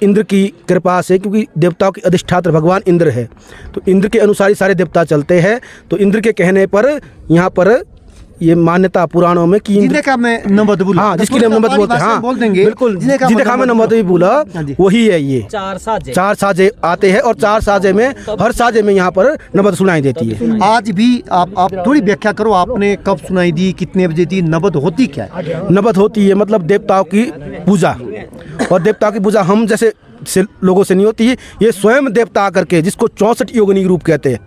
इंद्र की कृपा से, क्योंकि देवताओं के अधिष्ठात्र भगवान इंद्र है, तो इंद्र के अनुसार ही सारे देवता चलते हैं। तो इंद्र के कहने पर यहाँ पर ये मान्यता पुराणों में कि जिन्हें का मैं नंबर बोला, हाँ, जिसके लिए नंबर बोलते हैं, हाँ बोल देंगे, बिल्कुल, जिन्हें का मैं नंबर भी बोला वही है। ये चार साजे आते हैं और चार साजे में हर साजे में यहाँ पर नबद सुनाई देती है। आज भी आप थोड़ी व्याख्या करो, आपने कब सुनाई दी, कितने बजे दी, नबद होती क्या है? नबद होती है मतलब देवताओं की पूजा, और देवताओं की पूजा हम जैसे लोगों से नहीं होती है। ये स्वयं देवता आकर के, जिसको 64 योगिनी रूप कहते हैं,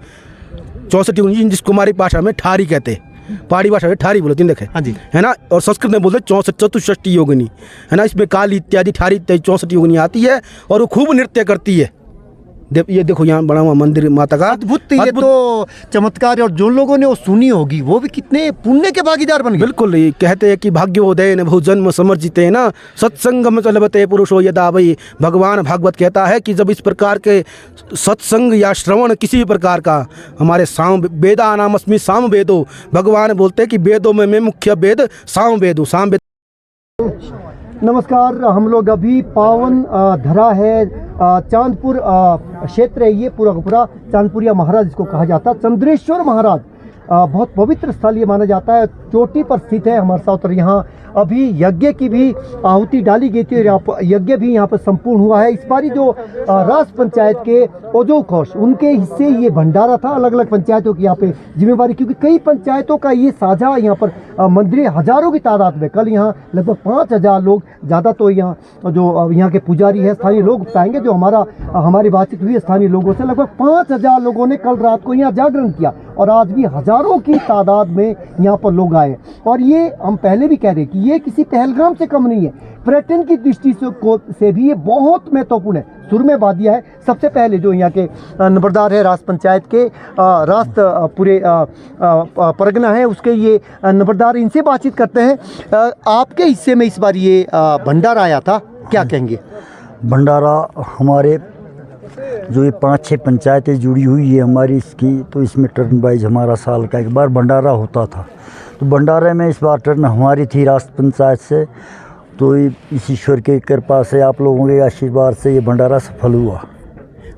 64 योगिनी, जिसको हमारी भाषा में ठारी कहते हैं, पहाड़ी भाषा में ठारी बोलते हैं, देखे हाँ जी, है ना, और संस्कृत में बोलते 64 योगिनी है ना। इसमें काली इत्यादि ठारी इत्यादि 64 योगिनी आती है और वो खूब नृत्य करती है। ये देखो यहाँ बना हुआ मंदिर माता का, अद्भुत। ये तो चमत्कार, और जो लोगों ने वो सुनी होगी वो भी कितने पुण्य के भागीदार बन गए। बिल्कुल, ये कहते हैं कि भाग्योदय न बहुजन्म समर्जिते है ना, सत्संगम चलबते पुरुषो यदा वही। भगवान भागवत कहता है कि जब इस प्रकार के सत्संग या श्रवण किसी भी प्रकार का, हमारे साम वेदा नाम अस्मि साम वेदो, भगवान बोलते हैं कि वेदों में मैं मुख्य वेद साम वेद हूँ। साम वेद। नमस्कार, हम लोग अभी पावन धरा है चांदपुर क्षेत्र है, ये पूरा का पूरा चांदपुरिया महाराज जिसको कहा जाता है, चंद्रेश्वर महाराज। बहुत पवित्र स्थल ये माना जाता है, चोटी पर स्थित है हमारे साथ। और यहाँ अभी यज्ञ की भी आहुति डाली गई थी और यहाँ पर यज्ञ भी यहाँ पर संपूर्ण हुआ है। इस बारी जो राष्ट्र पंचायत के ओजो खोश उनके हिस्से ये भंडारा था, अलग अलग पंचायतों की यहाँ पे जिम्मेवारी, क्योंकि कई पंचायतों का ये साझा यहाँ पर मंदिर हजारों की तादाद में। कल यहाँ लगभग 5000 लोग, ज़्यादा तो यहाँ जो यहाँ के पुजारी है स्थानीय लोग बताएंगे, जो हमारी बातचीत हुई स्थानीय लोगों से, लगभग 5000 लोगों ने कल रात को यहाँ जागरण किया और आज भी हजारों की तादाद में यहाँ पर लोग आए। और ये हम पहले भी कह रहे कि ये किसी पहलगाम से कम नहीं है, पर्यटन की दृष्टि से भी ये बहुत महत्वपूर्ण है। सुरमे वादिया है, सबसे पहले जो यहाँ के नंबरदार है राष्ट्र पंचायत के, राष्ट्र पूरे परगना है उसके ये नंबरदार, इनसे बातचीत करते हैं। आपके हिस्से में इस बार ये भंडारा आया था, क्या कहेंगे? भंडारा हमारे जो ये 5-6 पंचायतें जुड़ी हुई है हमारी इसकी, तो इसमें टर्न वाइज हमारा साल का एक बार भंडारा होता था। तो भंडारे में इस बार टर्न हमारी थी राष्ट्र पंचायत से, तो इस ईश्वर की कृपा से, आप लोगों के आशीर्वाद से ये भंडारा सफल हुआ।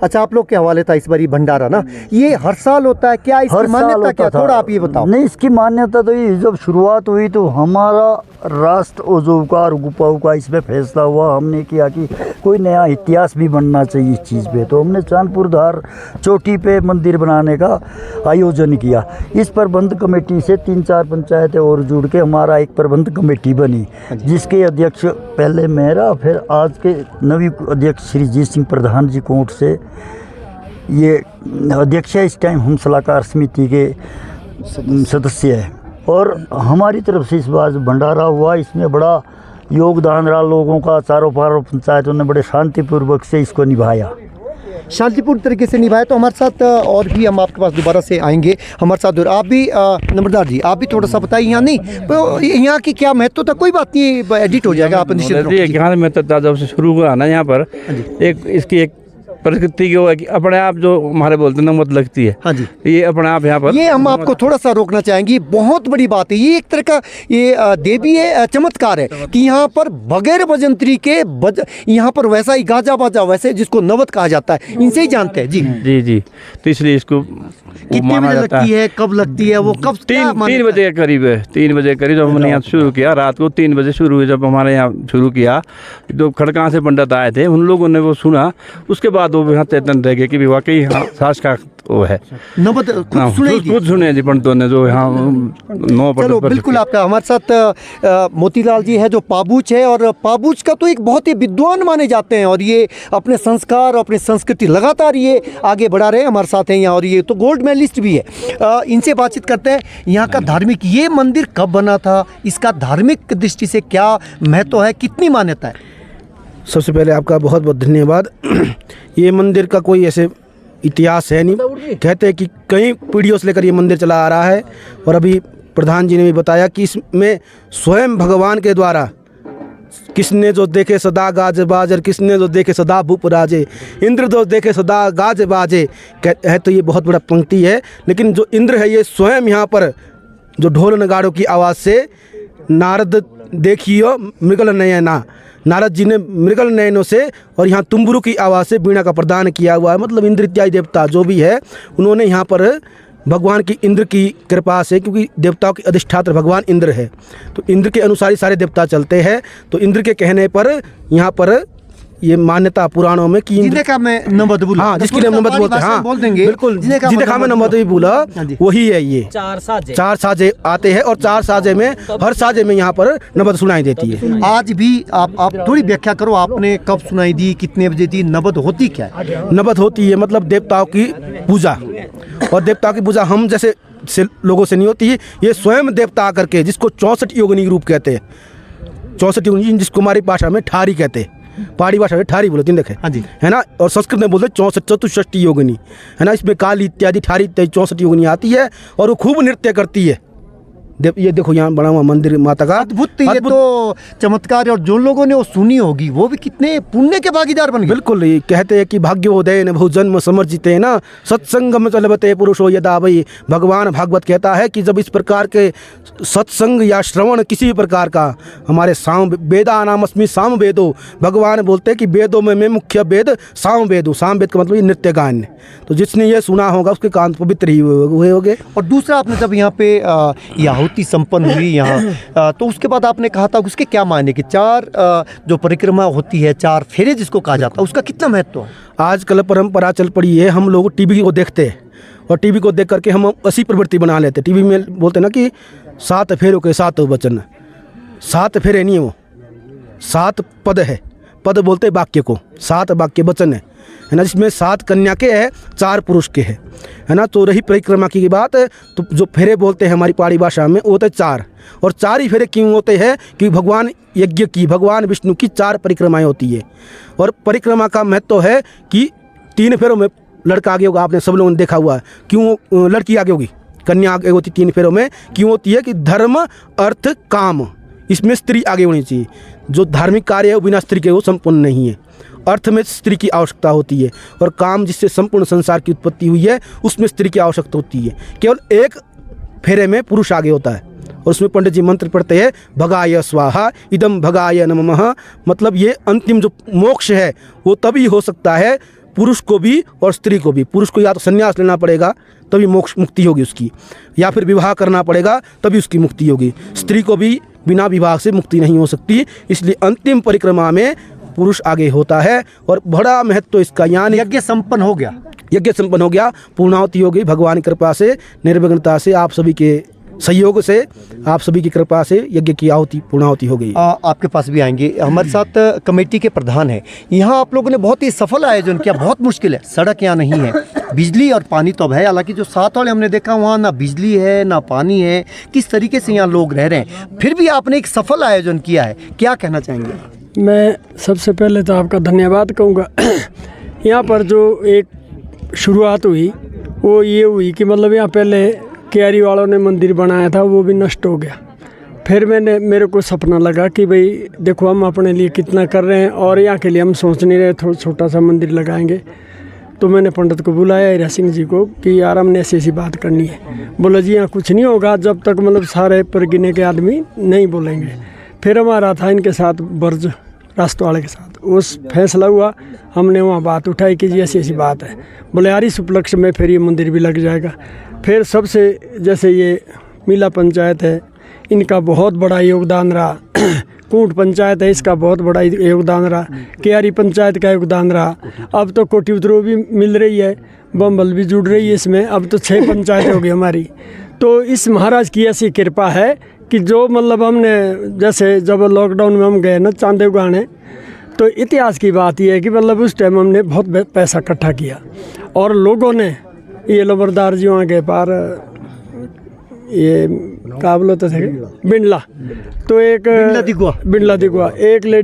अच्छा, आप लोग के हवाले था इस बार ये भंडारा ना, ये हर साल होता है क्या? इसकी मान्यता क्या, थोड़ा आप ये बताओ। नहीं, इसकी मान्यता तो ये जब शुरुआत हुई तो हमारा राष्ट्र ओजोव का और गुपाऊ का इसमें फैसला हुआ, हमने किया कि कोई नया इतिहास भी बनना चाहिए इस चीज़ पे, तो हमने चांदपुर धार चोटी पे मंदिर बनाने का आयोजन किया। इस प्रबंध कमेटी से 3-4 पंचायतें और जुड़ के हमारा एक प्रबंध कमेटी बनी, जिसके अध्यक्ष पहले मेरा, फिर आज के नवी अध्यक्ष श्री जी सिंह प्रधान जी कोट से ये अध्यक्ष है। इस टाइम हम सलाहकार समिति के सदस्य हैं और हमारी तरफ से इस बार भंडारा हुआ, इसमें बड़ा योगदान रहा लोगों का। चारों पारों पंचायतों ने बड़े शांतिपूर्वक से इसको निभाया, शांतिपूर्ण तरीके से निभाया। तो हमारे साथ और भी हम आपके पास दोबारा से आएंगे हमारे साथ। आप भी नंबरदार जी, आप भी थोड़ा सा बताइए। यहाँ नहीं, तो यहाँ की क्या महत्व था? कोई बात नहीं, एडिट हो जाएगा। आप यहाँ महत्व था जब से शुरू हुआ ना यहाँ पर, एक इसकी एक प्रकृति की है कि अपने आप जो हमारे बोलते हैं नमत लगती है। हाँ जी, ये अपने आप यहाँ पर, ये हम आपको थोड़ा सा रोकना चाहेंगे, बहुत बड़ी बात है। ये एक तरह का ये देवी चमत्कार है कि यहाँ पर बगैर बजंतरी के यहाँ पर वैसा ही गाजा बाजा, वैसे जिसको नवत कहा जाता है, इनसे ही जानते हैं जी। जी जी, तो इसलिए इसको कितने बजे लगती है, कब लगती है, वो कब? 3 बजे के करीब है, 3 बजे करीब जब हमने यहाँ शुरू किया, रात को 3 बजे शुरू हुई। जब हमारे यहाँ शुरू किया, जो खड़का से पंडित आए थे उन लोगों ने वो सुना, उसके बाद वो यहाँ चेतन रह गए कि वाकई यहाँ सास का वो है नबत कुछ सुने जी पंडितों ने जो यहाँ 9। चलो बिल्कुल, आपका हमारे साथ मोतीलाल जी है जो पाबूच है, और पाबूच का तो एक बहुत ही विद्वान माने जाते हैं, और ये अपने संस्कार, अपनी संस्कृति लगातार ये आगे बढ़ा रहे हैं, हमारे साथ हैं यहाँ। और ये तो गोल्ड मेडलिस्ट भी है। इनसे बातचीत करते हैं। यहाँ का धार्मिक, ये मंदिर कब बना था, इसका धार्मिक दृष्टि से क्या महत्व है, कितनी मान्यता है? सबसे पहले आपका बहुत बहुत धन्यवाद। ये मंदिर का कोई ऐसे इतिहास है नहीं, कहते हैं कि कई पीढ़ियों से लेकर ये मंदिर चला आ रहा है। और अभी प्रधान जी ने भी बताया कि इसमें स्वयं भगवान के द्वारा, किसने जो देखे सदा गाज बाजर, किसने जो देखे सदा भूप राजे, इंद्र जो देखे सदा गाज बाजे है। तो ये बहुत बड़ा पंक्ति है, लेकिन जो इंद्र है ये स्वयं यहाँ पर जो ढोल नगाड़ों की आवाज़ से, नारद देखियो मृगल नयना, नारद जी ने मृगल नयनों से और यहाँ तुम्बुरु की आवाज़ से वीणा का प्रदान किया हुआ है। मतलब इंद्र इत्यादि देवता जो भी है उन्होंने यहाँ पर भगवान की इंद्र की कृपा से, क्योंकि देवताओं के अधिष्ठात्र भगवान इंद्र है, तो इंद्र के अनुसार ही सारे देवता चलते हैं। तो इंद्र के कहने पर यहाँ पर ये मान्यता पुराणों में कि जिन्हें का मैं नमद बोला, हाँ, जिसके लिए नमद बोलते हैं, हाँ बोल देंगे, बिल्कुल, जिन्हें का मैं नमद भी बोला, वही है ये। चार साजे आते हैं और चार साजे में हर साजे में यहाँ पर नमद सुनाई देती है। आज भी आप थोड़ी व्याख्या करो, आपने कब सुनाई दी, कितने बजे दी, नबद होती क्या है? नबद होती है मतलब देवताओं की पूजा, और देवताओं की पूजा हम जैसे लोगों से नहीं होती है। ये स्वयं देवता आकर के, जिसको 64 योगिनी रूप कहते हैं, 64 योगिनी, जिसको हमारी भाषा में ठारी कहते हैं, पहाड़ी भाषा में ठारी बोलते हैं, देखे हाँ जी, है ना, और संस्कृत में बोलते हैं 64 चतुष्षष्टि योगिनी, है ना। इसमें काली इत्यादि ठारी इत्यादि 64 योगिनी आती है और वो खूब नृत्य करती है। ये देखो यहाँ बना हुआ मंदिर माता का, अद्भुत। ये तो चमत्कार है, और जो लोगों ने वो सुनी होगी वो भी कितने पुण्य के भागीदार बन गए। बिल्कुल, ये कहते हैं कि भाग्योदय न बहुजन्म समर्जिते ना सत्संगम चलबते पुरुषो यदा वही। भगवान भागवत कहता है कि जब इस प्रकार के सत्संग या श्रवण किसी भी प्रकार का, हमारे साम वेदा नामस्मि साम वेदो, भगवान बोलते हैं कि वेदों में मैं मुख्य वेद साम वेद हूँ। साम वेद का मतलब ये नृत्य गान। तो जिसने ये सुना होगा उसके कान पवित्र ही हुए होंगे। और दूसरा, आपने जब यहाँ पे आहुति संपन्न हुई यहाँ, तो उसके बाद आपने कहा था उसके क्या मायने कि 4 जो परिक्रमा होती है, 4 फेरे जिसको कहा जाता है, उसका कितना महत्व है? आजकल परंपरा चल पड़ी है, हम लोग टीवी को देखते हैं और टीवी को देख करके हम ऐसी प्रवृत्ति बना लेते हैं। टीवी में बोलते हैं ना कि 7 फेरों के 7 वचन, 7 फेरे नहीं, वो 7 पद है। पद बोलते हैं वाक्य को, 7 वाक्य वचन है ना, जिसमें 7 कन्या के हैं, 4 पुरुष के हैं, है ना। तो रही परिक्रमा की बात, तो जो फेरे बोलते हैं हमारी पहाड़ी भाषा में वो होते 4, और 4 ही फेरे क्यों होते हैं कि भगवान यज्ञ की, भगवान विष्णु की 4 परिक्रमाएं होती है। और परिक्रमा का महत्व है कि 3 फेरों में लड़का आगे होगा, आपने सब लोगों ने देखा हुआ है। क्यों लड़की आगे होगी, कन्या आगे होती 3 फेरों में, क्यों होती है कि धर्म अर्थ काम, इसमें स्त्री आगे होनी चाहिए। जो धार्मिक कार्य है वो बिना स्त्री के वो संपूर्ण नहीं है। अर्थ में स्त्री की आवश्यकता होती है, और काम जिससे संपूर्ण संसार की उत्पत्ति हुई है उसमें स्त्री की आवश्यकता होती है। केवल एक फेरे में पुरुष आगे होता है, और उसमें पंडित जी मंत्र पढ़ते हैं भगाय स्वाहा इदम भगाय नमः। मतलब ये अंतिम जो मोक्ष है वो तभी हो सकता है पुरुष को भी और स्त्री को भी। पुरुष को या तो संन्यास लेना पड़ेगा तभी मोक्ष मुक्ति होगी उसकी, या फिर विवाह करना पड़ेगा तभी उसकी मुक्ति होगी। स्त्री को भी बिना विवाह से मुक्ति नहीं हो सकती। इसलिए अंतिम परिक्रमा में पुरुष आगे होता है, और बड़ा महत्व इसका। यानी यज्ञ संपन्न हो गया, यज्ञ संपन्न हो गया, पूर्णाहुति हो गई, भगवान की कृपा से, निर्विघ्नता से, आप सभी के सहयोग से, आप सभी की कृपा से यज्ञ की आहुति पूर्णाहुति हो गई। आपके पास भी आएंगे। हमारे साथ कमेटी के प्रधान हैं। यहाँ आप लोगों ने बहुत ही सफल आयोजन किया। बहुत मुश्किल है, सड़क यहाँ नहीं है, बिजली और पानी तो अब है, हालांकि जो साथ वाले हमने देखा वहाँ ना बिजली है ना पानी है, किस तरीके से यहाँ लोग रह रहे हैं, फिर भी आपने एक सफल आयोजन किया है। क्या कहना चाहेंगे? मैं सबसे पहले तो आपका धन्यवाद कहूँगा। यहाँ पर जो एक शुरुआत हुई वो ये हुई कि मतलब यहाँ पहले क्यारी वालों ने मंदिर बनाया था, वो भी नष्ट हो गया। फिर मेरे को सपना लगा कि भाई देखो हम अपने लिए कितना कर रहे हैं और यहाँ के लिए हम सोच नहीं रहे थोड़ा छोटा सा मंदिर लगाएंगे। तो मैंने पंडित को बुलाया, हीरा सिंह जी को, कि यार हमने ऐसी बात करनी है। बोला जी यहाँ कुछ नहीं होगा जब तक मतलब सारे परगिने के आदमी नहीं बोलेंगे। फिर हमारा था इनके साथ बर्ज राष्ट्र वाले के साथ, उस फैसला हुआ, हमने वहाँ बात उठाई कि जी ऐसी बात है। बोले यार इस उपलक्ष्य में फिर ये मंदिर भी लग जाएगा। फिर सबसे जैसे ये मीला पंचायत है, इनका बहुत बड़ा योगदान रहा। कूट पंचायत है, इसका बहुत बड़ा योगदान रहा। क्यारी पंचायत का योगदान रहा। अब तो कोटी उतरो भी मिल रही है, बम्बल भी जुड़ रही है इसमें। अब तो 6 पंचायत होगी हमारी। तो इस महाराज की ऐसी कृपा है कि जो मतलब हमने जैसे जब लॉकडाउन में हम गए ना चांदे उगाने, तो इतिहास की बात ये है कि मतलब उस टाइम हमने बहुत पैसा इकट्ठा किया, और लोगों ने ये लबरदार जी वहाँ के पार ये क्या बोलते थे बिंडला, तो एक बिंडला दिगुआ एक